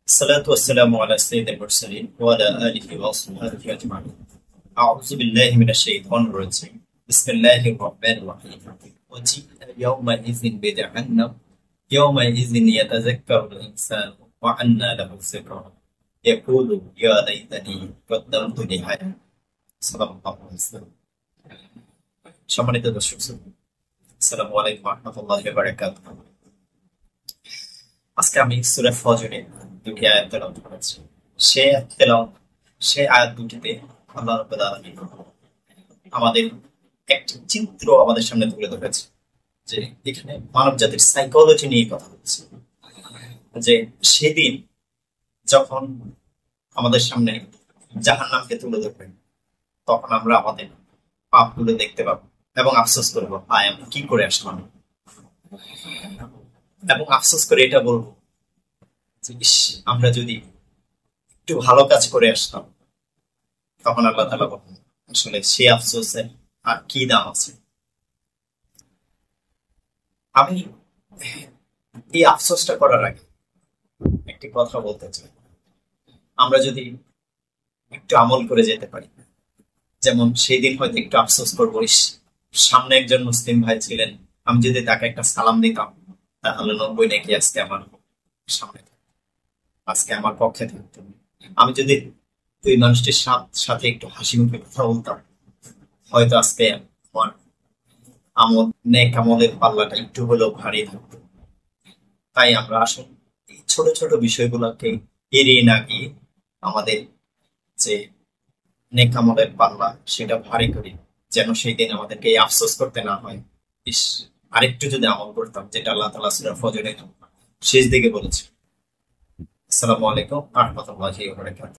الصلاة والسلام على سيد المرسلين وعلى آله وصحبه أجمعين. أعوذ بالله من الشيطان الرجيم. بسم الله الرحمن الرحيم. وجيء يومئذ بجهنم يومئذ يتذكر الإنسان وأنى له الذكرى يقول يا ليتني قدمت لحياتي. সাল্লাল্লাহু আলাইহি ওয়াসাল্লাম। সম্মানিত দর্শক শ্রোতা, আসসালামু আলাইকুম ওয়া রাহমাতুল্লাহি ওয়া বারাকাতুহু। আজকে আমি সূরা ফজরে দুটি আয়াত তেলাওয়াত করেছি। সেই আয়াত দুটিতে আল্লাহ রাব্বুল আলামিন আমাদের একটি চিত্র আমাদের সামনে তুলে ধরেছে, যে এখানে মানব জাতির সাইকোলজি নিয়ে কথা হচ্ছে। যে সেদিন যখন আমাদের সামনে জাহান্নামকে তুলে ধরবেন, তখন আমরা আমাদের পাপগুলো দেখতে পাবো এবং আফসোস করবো, হায় আমি কি করে আসলাম, এবং আফসোস করে এটা বলবো যে ইস, আমরা যদি একটু ভালো কাজ করে আসতাম। তখন আল্লাহ তাআলা বলেন, আসলে সে আফসোসের আর কি দাম আছে। আমি এই আফসোসটা করার আগে একটি কথা বলতে চাই। আমরা যদি একটু আমল করে যেতে পারি, যেমন সেই দিন হয়তো একটু আফসোস করবো, ইস, সামনে একজন মুসলিম ভাই ছিলেন, আমি যদি তাকে একটা সালাম দিতাম, তাহলে 90 নাকি আজকে আমার সামনে থাকতো, আজকে আমার পক্ষে থাকতো। আমি যদি ওই মানুষটির সাথে একটু হাসি মুখে কথা বলতাম, হয়তো আজকে আমার আমল, নেক আমলের পাল্লাটা একটু হলেও ভারী থাকতো। তাই আমরা আসুন এই ছোট ছোট বিষয়গুলোকে এড়িয়ে না গিয়ে আমাদের যে নেক আমলের পাল্লা সেটা ভারী করি, যেন সেই দিন আমাদেরকে এই আফসোস করতে না হয়, ইস, আরেকটু যদি আমল করতাম, যেটা আল্লাহ তাআলা সূরা ফজরের শেষ দিকে বলেছে। আসসালামু আলাইকুম ওয়া রাহমাতুল্লাহি ওয়া বারাকাতুহু।